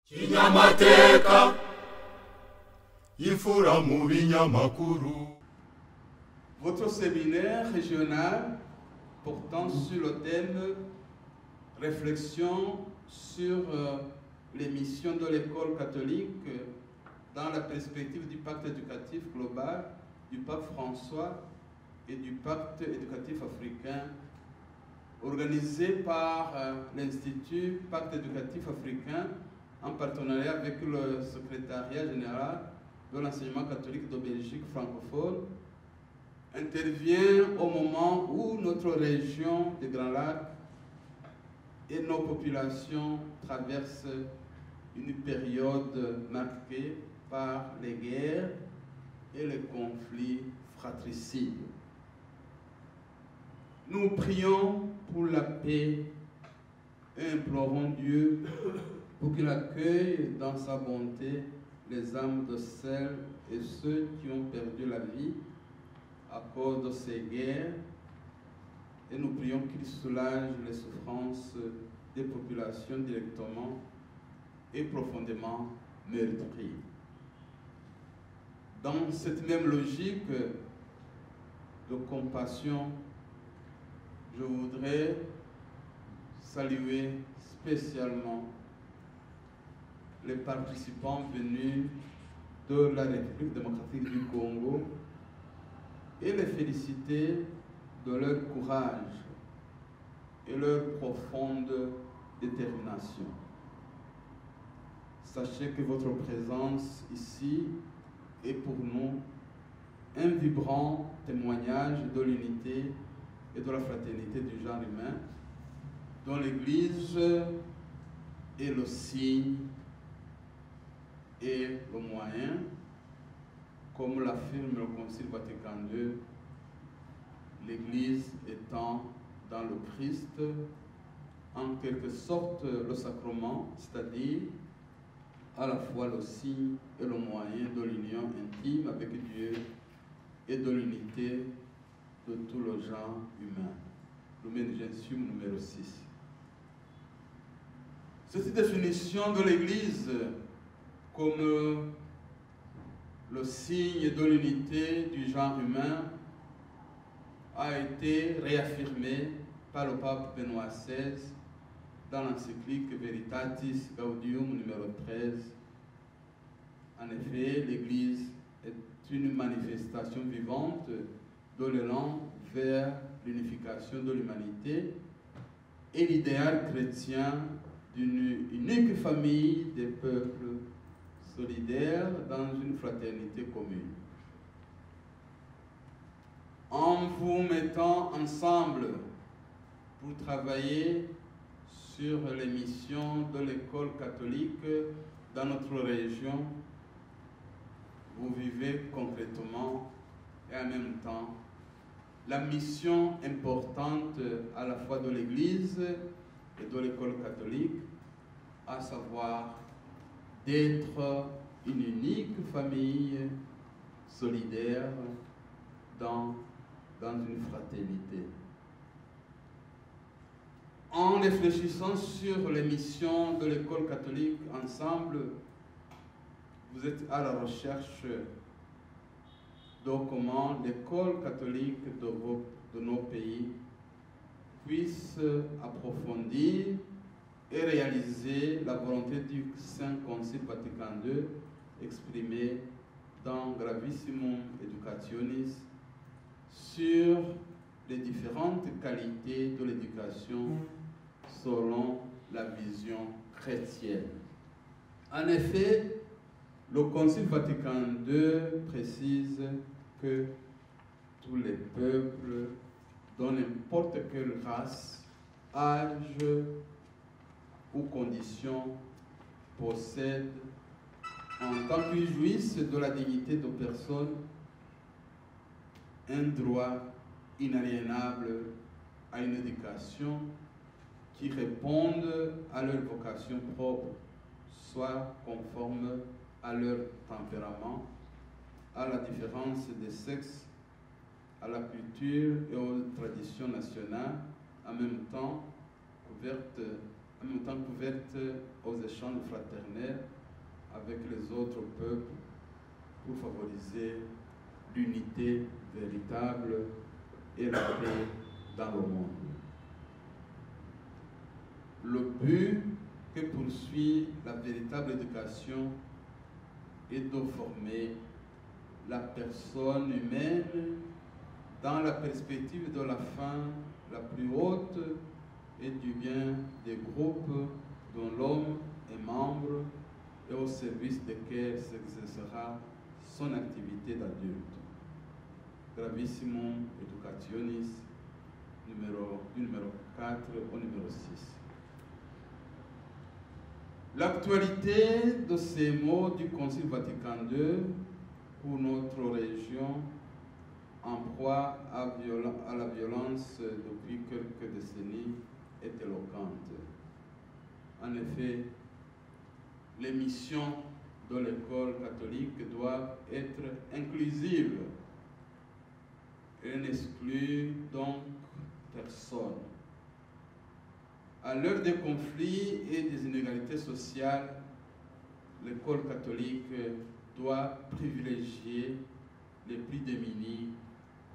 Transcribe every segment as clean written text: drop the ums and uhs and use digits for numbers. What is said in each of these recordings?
Kinyamateka Ifura mu binyamakuru. Votre séminaire régional portant sur le thème réflexion sur les missions de l'école catholique dans la perspective du pacte éducatif global du pape François et du pacte éducatif africain, organisé par l'Institut Pacte éducatif africain en partenariat avec le secrétariat général de l'enseignement catholique de Belgique francophone, intervient au moment où notre région des Grands Lacs et nos populations traversent une période marquée par les guerres et les conflits fratricides. Nous prions pour la paix et implorons Dieu pour qu'il accueille dans sa bonté les âmes de celles et ceux qui ont perdu la vie à cause de ces guerres, et nous prions qu'il soulage les souffrances des populations directement et profondément meurtries. Dans cette même logique de compassion, je voudrais saluer spécialement les participants venus de la République démocratique du Congo et les féliciter de leur courage et leur profonde détermination. Sachez que votre présence ici est pour nous un vibrant témoignage de l'unité et de la fraternité du genre humain, dont l'Église est le signe et le moyen, comme l'affirme le Concile Vatican II, l'Église étant dans le Christ en quelque sorte le sacrement, c'est-à-dire à la fois le signe et le moyen de l'union intime avec Dieu et de l'unité de tout le genre humain. Lumen Gentium numéro 6. Cette définition de l'Église comme le signe de l'unité du genre humain a été réaffirmée par le pape Benoît XVI dans l'encyclique Veritatis Gaudium numéro 13. En effet, l'Église est une manifestation vivante de l'élan vers l'unification de l'humanité et l'idéal chrétien d'une unique famille des peuples solidaires dans une fraternité commune. En vous mettant ensemble pour travailler sur les missions de l'école catholique dans notre région, vous vivez concrètement et en même temps la mission importante à la fois de l'Église et de l'école catholique, à savoir d'être une unique famille solidaire dans une fraternité. En réfléchissant sur les missions de l'école catholique ensemble, vous êtes à la recherche de comment l'école catholique de nos pays puisse approfondir et réaliser la volonté du Saint Concile Vatican II exprimée dans Gravissimum Educationis sur les différentes qualités de l'éducation selon la vision chrétienne. En effet, le Concile Vatican II précise que tous les peuples, dans n'importe quelle race, âge ou condition, possèdent, en tant qu'ils jouissent de la dignité de personne, un droit inaliénable à une éducation qui réponde à leur vocation propre, soit conforme à leur tempérament, à la différence des sexes, à la culture et aux traditions nationales, en même temps couvertes en même temps qu'ouverte aux échanges fraternels avec les autres peuples pour favoriser l'unité véritable et la paix dans le monde. Le but que poursuit la véritable éducation est de former la personne humaine dans la perspective de la fin la plus haute et du bien des groupes dont l'homme est membre et au service desquels s'exercera son activité d'adulte. Gravissimum Educationis, numéro 4 au numéro 6. L'actualité de ces mots du Concile Vatican II pour notre région en proie à la violence depuis quelques décennies est éloquente. En effet, les missions de l'école catholique doivent être inclusives et n'excluent donc personne. À l'heure des conflits et des inégalités sociales, l'école catholique doit privilégier les plus démunis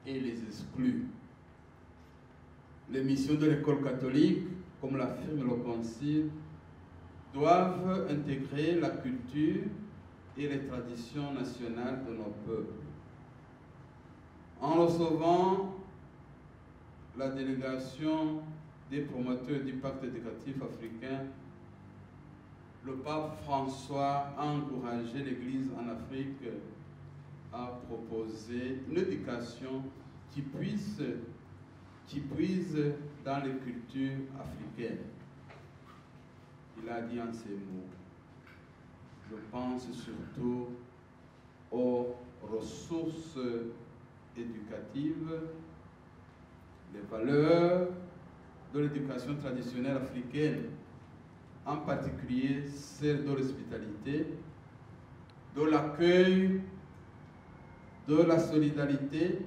et les exclus. Les missions de l'école catholique, comme l'affirme le Concile, doivent intégrer la culture et les traditions nationales de nos peuples. En recevant la délégation des promoteurs du pacte éducatif africain, le pape François a encouragé l'Église en Afrique à proposer une éducation qui puise dans les cultures africaines. Il a dit en ces mots, je pense surtout aux ressources éducatives, les valeurs de l'éducation traditionnelle africaine, en particulier celle de l'hospitalité, de l'accueil, de la solidarité.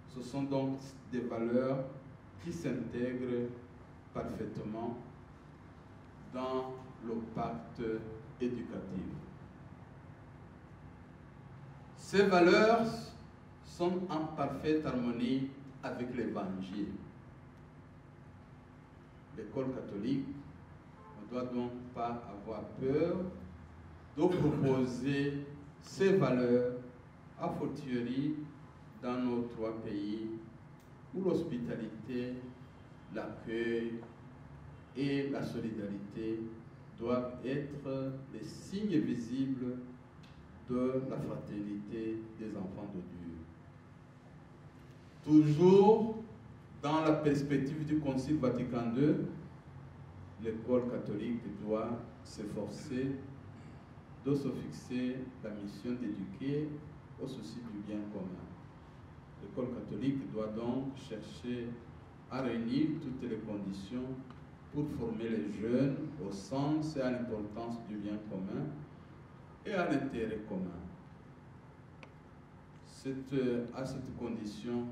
Ce sont donc des valeurs qui s'intègrent parfaitement dans le pacte éducatif. Ces valeurs sont en parfaite harmonie avec l'Évangile. L'école catholique ne doit donc pas avoir peur de proposer ces valeurs à fortiori dans nos 3 pays où l'hospitalité, l'accueil et la solidarité doivent être les signes visibles de la fraternité des enfants de Dieu. Toujours dans la perspective du Concile Vatican II, l'école catholique doit s'efforcer de se fixer la mission d'éduquer au souci du bien commun. L'école catholique doit donc chercher à réunir toutes les conditions pour former les jeunes au sens et à l'importance du bien commun et à l'intérêt commun. C'est à cette condition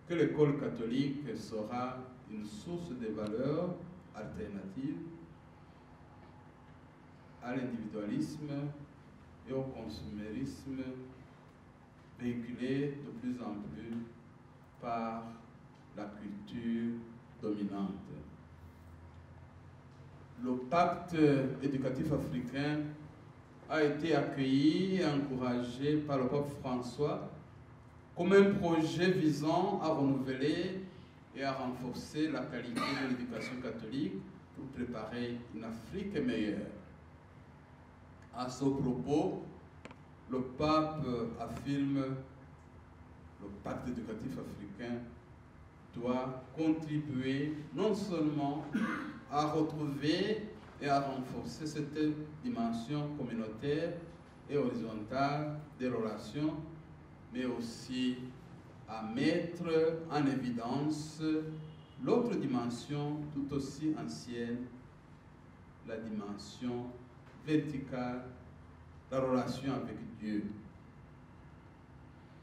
que l'école catholique sera une source de valeurs alternatives à l'individualisme et au consumérisme véhiculé de plus en plus par la culture dominante. Le pacte éducatif africain a été accueilli et encouragé par le pape François comme un projet visant à renouveler et à renforcer la qualité de l'éducation catholique pour préparer une Afrique meilleure. À ce propos, le pape affirme que le pacte éducatif africain doit contribuer non seulement à retrouver et à renforcer cette dimension communautaire et horizontale des relations, mais aussi à mettre en évidence l'autre dimension tout aussi ancienne, la dimension verticale, la relation avec Dieu.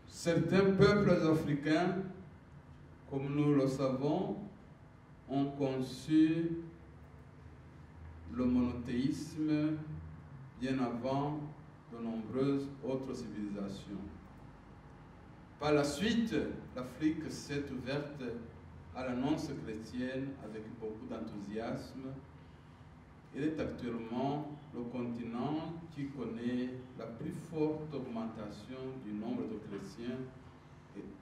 Certains peuples africains, comme nous le savons, ont conçu le monothéisme bien avant de nombreuses autres civilisations. Par la suite, l'Afrique s'est ouverte à l'annonce chrétienne avec beaucoup d'enthousiasme. Il est actuellement le continent qui connaît la plus forte augmentation du nombre de chrétiens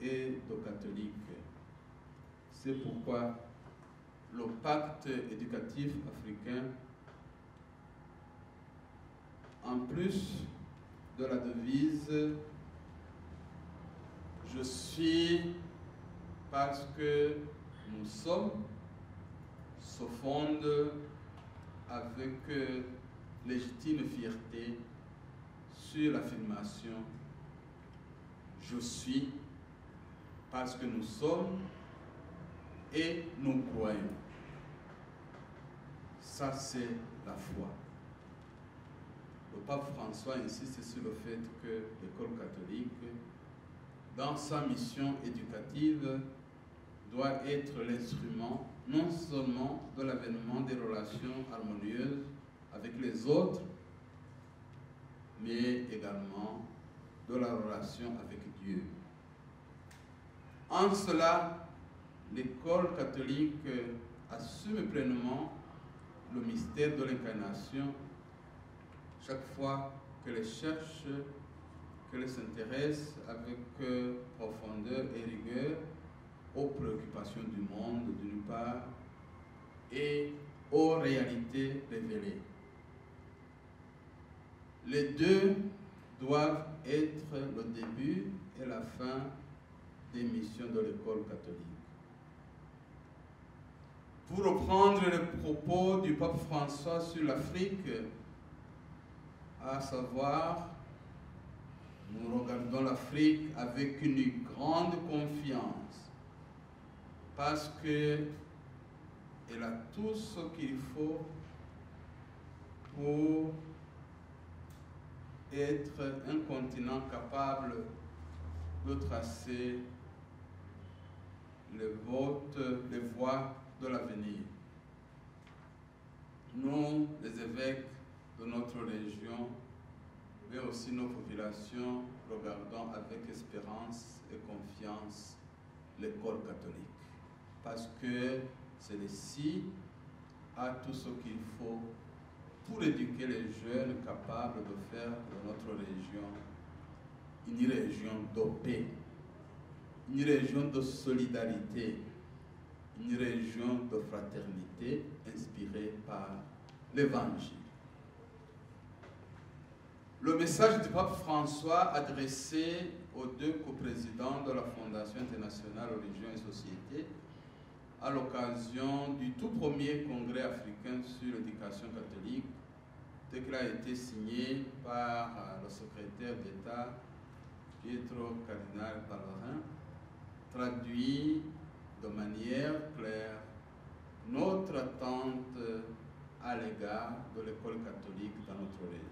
et de catholiques. C'est pourquoi le pacte éducatif africain, en plus de la devise « Je suis parce que nous sommes », se fonde avec légitime fierté sur l'affirmation « Je suis parce que nous sommes et nous croyons ». Ça, c'est la foi. Le pape François insiste sur le fait que l'école catholique, dans sa mission éducative, doit être l'instrument non seulement de l'avènement des relations harmonieuses avec les autres, mais également de la relation avec Dieu. En cela, l'école catholique assume pleinement le mystère de l'incarnation chaque fois qu'elle cherche, qu'elle s'intéresse avec profondeur et rigueur aux préoccupations du monde d'une part et aux réalités révélées. Les deux doivent être le début et la fin des missions de l'école catholique. Pour reprendre le propos du pape François sur l'Afrique, à savoir, nous regardons l'Afrique avec une grande confiance parce qu'elle a tout ce qu'il faut pour être un continent capable de tracer les voies de l'avenir. Nous, les évêques de notre région, mais aussi nos populations, regardons avec espérance et confiance l'école catholique. Parce que celle-ci a tout ce qu'il faut pour éduquer les jeunes capables de faire de notre région une région de paix, une région de solidarité, une région de fraternité inspirée par l'Évangile. Le message du pape François adressé aux deux coprésidents de la Fondation internationale Religion et Société à l'occasion du tout premier congrès africain sur l'éducation catholique, tel qu'il a été signé par le secrétaire d'État Pietro Cardinal Parolin, traduit de manière claire notre attente à l'égard de l'école catholique dans notre région.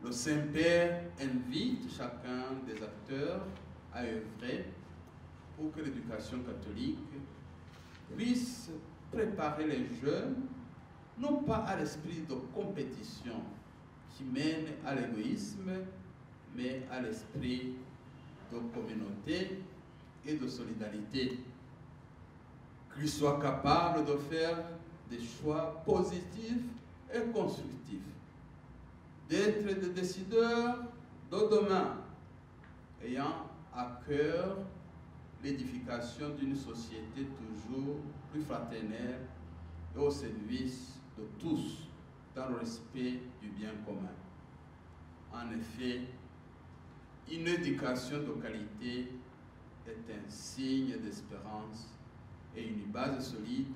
Le Saint-Père invite chacun des acteurs à œuvrer pour que l'éducation catholique puisse préparer les jeunes, non pas à l'esprit de compétition qui mène à l'égoïsme, mais à l'esprit de communauté et de solidarité. Qu'ils soient capables de faire des choix positifs et constructifs, d'être des décideurs de demain, ayant à cœur l'édification d'une société toujours plus fraternelle et au service de tous, dans le respect du bien commun. En effet, une éducation de qualité est un signe d'espérance et une base solide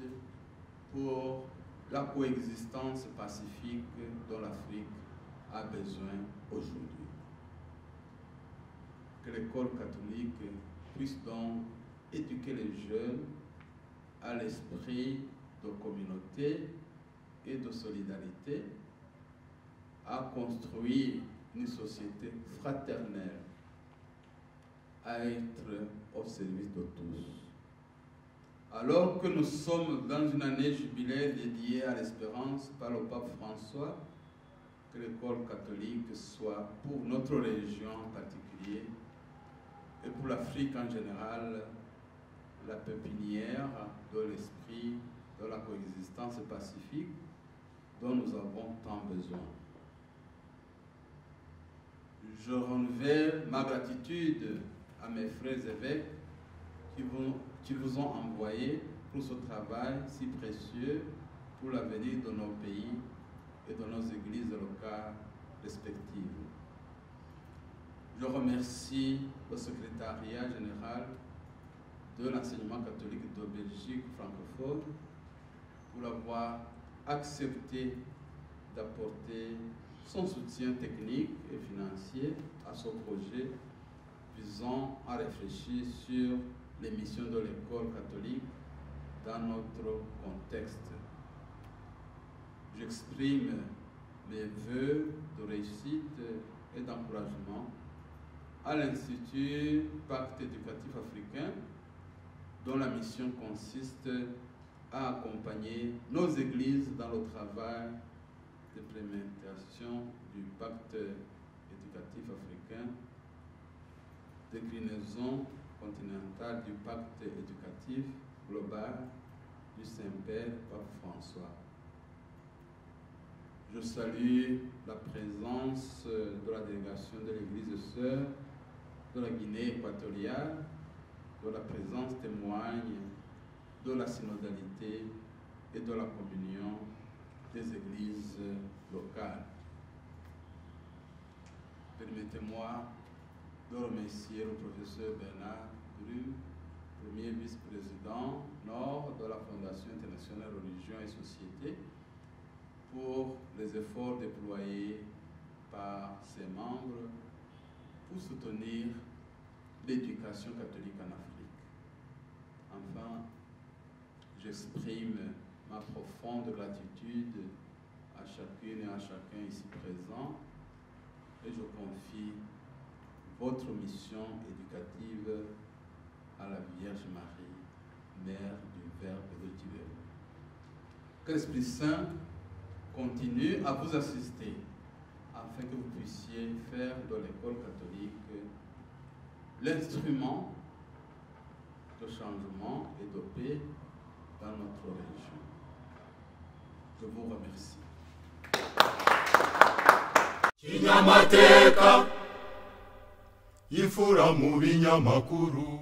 pour la coexistence pacifique dont l'Afrique a besoin aujourd'hui. Que l'école catholique puisse donc éduquer les jeunes à l'esprit de communauté et de solidarité, à construire une société fraternelle, à être au service de tous. Alors que nous sommes dans une année jubilaire dédiée à l'espérance par le pape François, que l'école catholique soit pour notre région en particulier et pour l'Afrique en général la pépinière de l'esprit de la coexistence pacifique dont nous avons tant besoin. Je renouvelle ma gratitude à mes frères évêques qui vous ont envoyé pour ce travail si précieux pour l'avenir de nos pays et de nos églises locales respectives. Je remercie le secrétariat général de l'enseignement catholique de Belgique francophone pour avoir accepté d'apporter son soutien technique et financier à ce projet visant à réfléchir sur les missions de l'école catholique dans notre contexte. J'exprime mes vœux de réussite et d'encouragement à l'Institut Pacte éducatif africain, dont la mission consiste à accompagner nos églises dans le travail d'implémentation du Pacte éducatif africain, déclinaison continentale du Pacte éducatif global du Saint-Père Pape François. Je salue la présence de la délégation de l'Église sœur de la Guinée équatoriale, dont la présence témoigne de la synodalité et de la communion des églises locales. Permettez-moi de remercier le professeur Bernard Brum, premier vice-président nord de la Fondation internationale Religion et Société, pour les efforts déployés par ses membres pour soutenir l'éducation catholique en Afrique. Enfin, j'exprime ma profonde gratitude à chacune et à chacun ici présent et je confie votre mission éducative à la Vierge Marie, Mère du Verbe de Dieu. Que l'Esprit Saint continue à vous assister afin que vous puissiez faire de l'école catholique l'instrument de changement et de paix dans notre région. Je vous remercie. Kinyamateka, ifura mu binyamakuru.